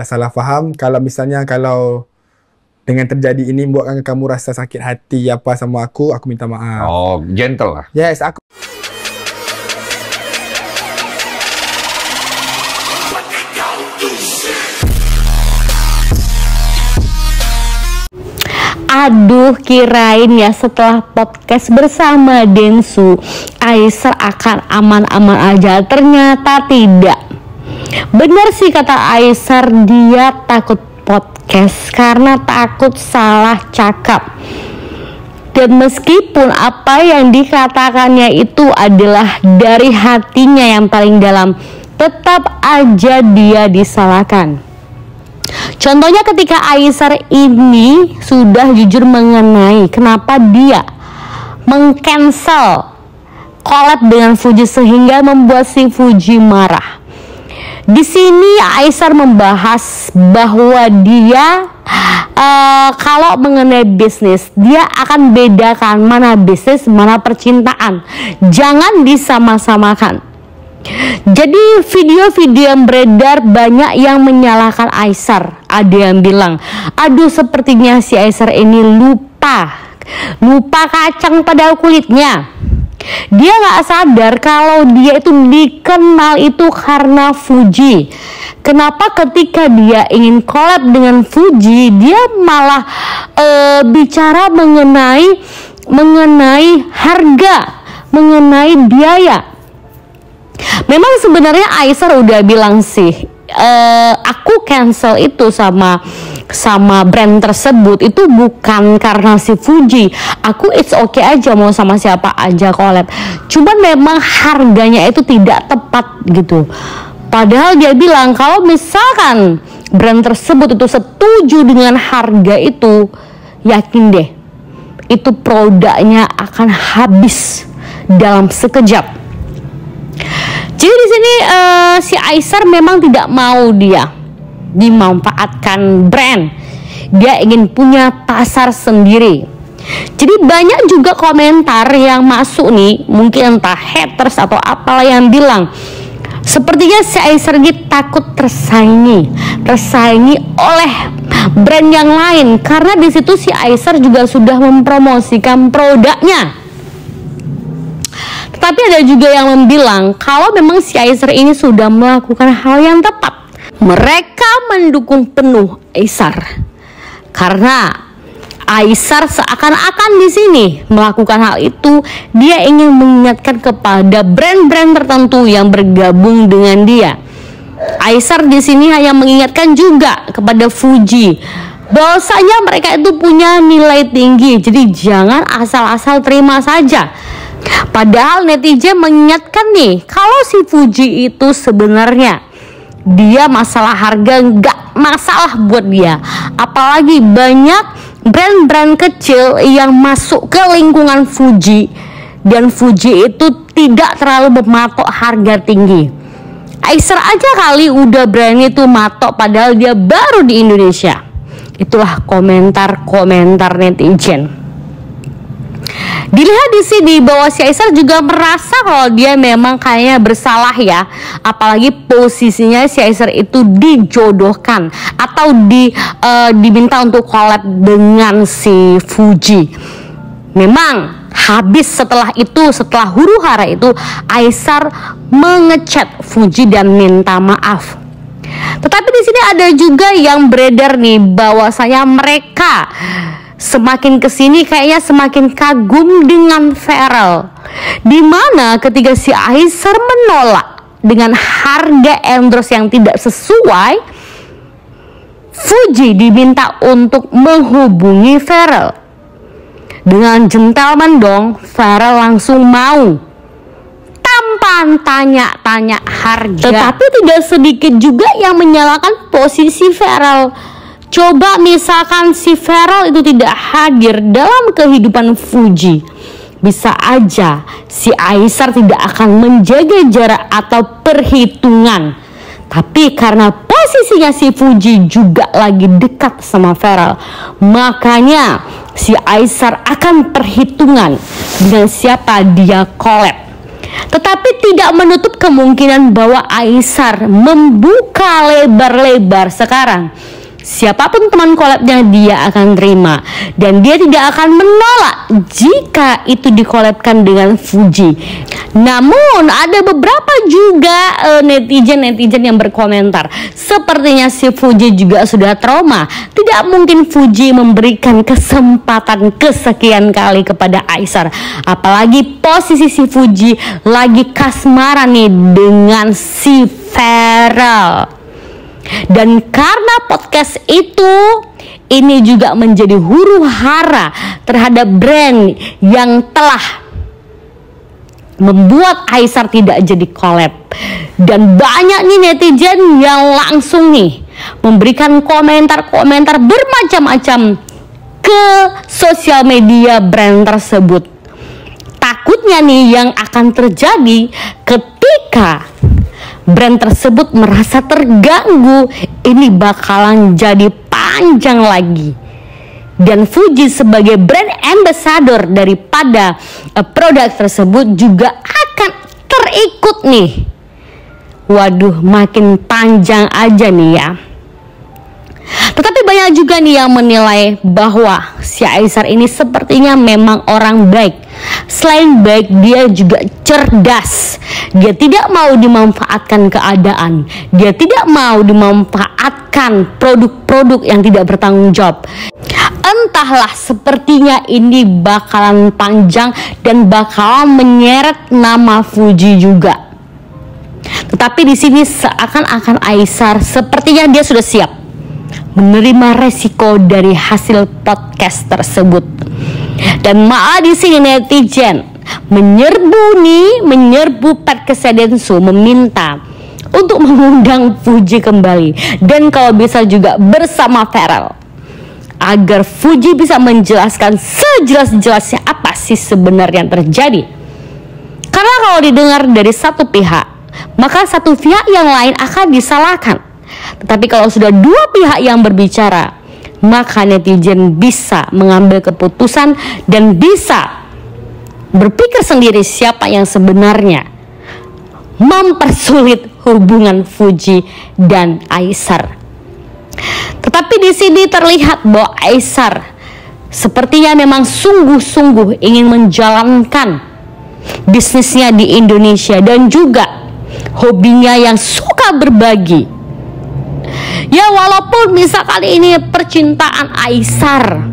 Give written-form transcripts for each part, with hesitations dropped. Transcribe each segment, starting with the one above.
salah faham. Kalau misalnya kalau dengan terjadi ini buatkan kamu rasa sakit hati apa sama aku minta maaf. Oh, gentle lah. Yes, aku. Aduh, kirain ya setelah podcast bersama Densu, Aisyar akan aman-aman aja. Ternyata tidak. Benar sih kata Aisyar, dia takut podcast karena takut salah cakap. Dan meskipun apa yang dikatakannya itu adalah dari hatinya yang paling dalam, tetap aja dia disalahkan. Contohnya ketika Aisyar ini sudah jujur mengenai kenapa dia meng-cancel collab dengan Fuji sehingga membuat si Fuji marah. Di sini Aisyar membahas bahwa dia kalau mengenai bisnis, dia akan bedakan mana bisnis, mana percintaan. Jangan disama-samakan. Jadi video-video yang beredar banyak yang menyalahkan Aisyar. Ada yang bilang, aduh sepertinya si Aisyar ini lupa kacang pada kulitnya. Dia gak sadar kalau dia itu dikenal itu karena Fuji. Kenapa ketika dia ingin collab dengan Fuji, dia malah bicara mengenai harga, mengenai biaya. Memang sebenarnya Aisyar udah bilang sih, aku cancel itu sama brand tersebut itu bukan karena si Fuji. Aku it's okay aja mau sama siapa aja collab. Cuman memang harganya itu tidak tepat gitu. Padahal dia bilang kalau misalkan brand tersebut itu setuju dengan harga itu, yakin deh itu produknya akan habis dalam sekejap. Jadi di sini si Aisyar memang tidak mau dia dimanfaatkan brand. Dia ingin punya pasar sendiri. Jadi banyak juga komentar yang masuk nih, mungkin entah haters atau apalah yang bilang, sepertinya si Aisyar ini takut tersaingi oleh brand yang lain karena di situ si Aisyar juga sudah mempromosikan produknya. Tapi ada juga yang bilang kalau memang si Aisyar ini sudah melakukan hal yang tepat. Mereka mendukung penuh Aisyar karena Aisyar seakan-akan di sini melakukan hal itu, dia ingin mengingatkan kepada brand-brand tertentu yang bergabung dengan dia. Aisyar di sini hanya mengingatkan juga kepada Fuji bahwasanya mereka itu punya nilai tinggi, jadi jangan asal-asal terima saja. Padahal netizen mengingatkan nih, kalau si Fuji itu sebenarnya dia masalah harga nggak masalah buat dia. Apalagi banyak brand-brand kecil yang masuk ke lingkungan Fuji, dan Fuji itu tidak terlalu mematok harga tinggi. Aisyar aja kali udah berani tuh matok padahal dia baru di Indonesia. Itulah komentar-komentar netizen. Dilihat di sini bahwa si Aisyar juga merasa kalau dia memang kayaknya bersalah ya. Apalagi posisinya si Aisyar itu dijodohkan atau diminta untuk collab dengan si Fuji. Memang habis setelah itu, setelah huru hara itu, Aisyar mengechat Fuji dan minta maaf. Tetapi di sini ada juga yang beredar nih bahwasanya mereka semakin kesini kayaknya semakin kagum dengan Pharrell, dimana ketika si Aisyar menolak dengan harga endorse yang tidak sesuai, Fuji diminta untuk menghubungi Pharrell. Dengan gentleman dong, Pharrell langsung mau tanpa tanya-tanya harga. Tetapi tidak sedikit juga yang menyalahkan posisi Pharrell. Coba misalkan si Pharrell itu tidak hadir dalam kehidupan Fuji, bisa aja si Aisyar tidak akan menjaga jarak atau perhitungan. Tapi karena posisinya si Fuji juga lagi dekat sama Pharrell, makanya si Aisyar akan perhitungan dengan siapa dia collab. Tetapi tidak menutup kemungkinan bahwa Aisar membuka lebar-lebar sekarang. Siapapun teman collabnya dia akan terima, dan dia tidak akan menolak jika itu dikolabkan dengan Fuji. Namun ada beberapa juga netizen yang berkomentar, sepertinya si Fuji juga sudah trauma. Tidak mungkin Fuji memberikan kesempatan kesekian kali kepada Aisar, apalagi posisi si Fuji lagi kasmaran nih dengan si Feral. Dan karena podcast itu, ini juga menjadi huru hara terhadap brand yang telah membuat Aisar tidak jadi collab. Dan banyak nih netizen yang langsung nih memberikan komentar-komentar bermacam-macam ke sosial media brand tersebut. Takutnya nih yang akan terjadi ketika brand tersebut merasa terganggu, ini bakalan jadi panjang lagi. Dan Fuji sebagai brand ambassador daripada produk tersebut juga akan terikut nih. Waduh, makin panjang aja nih ya. Tetapi banyak juga nih yang menilai bahwa si Aisar ini sepertinya memang orang baik. Selain baik, dia juga cerdas. Dia tidak mau dimanfaatkan keadaan. Dia tidak mau dimanfaatkan produk-produk yang tidak bertanggung jawab. Entahlah, sepertinya ini bakalan panjang dan bakalan menyeret nama Fuji juga. Tetapi di sini seakan-akan Aisar sepertinya dia sudah siap menerima resiko dari hasil podcast tersebut. Dan malah di sini netizen menyerbu podcast Densu meminta untuk mengundang Fuji kembali, dan kalau bisa juga bersama Feral, agar Fuji bisa menjelaskan sejelas-jelasnya apa sih sebenarnya yang terjadi. Karena kalau didengar dari satu pihak, maka satu pihak yang lain akan disalahkan. Tetapi kalau sudah dua pihak yang berbicara, maka netizen bisa mengambil keputusan dan bisa berpikir sendiri siapa yang sebenarnya mempersulit hubungan Fuji dan Aisar. Tetapi di sini terlihat bahwa Aisar sepertinya memang sungguh-sungguh ingin menjalankan bisnisnya di Indonesia dan juga hobinya yang suka berbagi. Ya, walaupun misalkan ini percintaan Aisar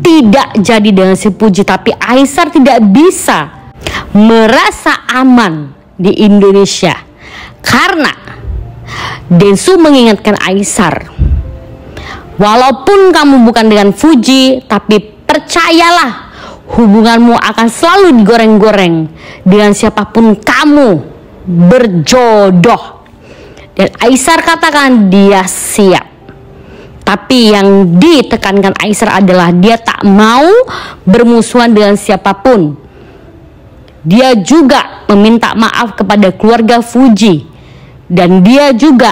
tidak jadi dengan si Fuji, tapi Aisar tidak bisa merasa aman di Indonesia karena Densu mengingatkan Aisar, walaupun kamu bukan dengan Fuji, tapi percayalah hubunganmu akan selalu digoreng-goreng dengan siapapun kamu berjodoh. Dan Aisar katakan dia siap. Tapi yang ditekankan Aisar adalah dia tak mau bermusuhan dengan siapapun. Dia juga meminta maaf kepada keluarga Fuji, dan dia juga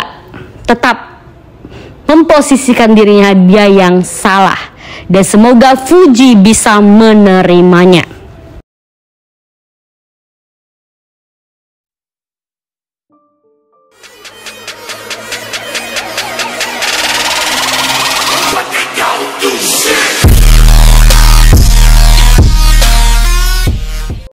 tetap memposisikan dirinya dia yang salah. Dan semoga Fuji bisa menerimanya.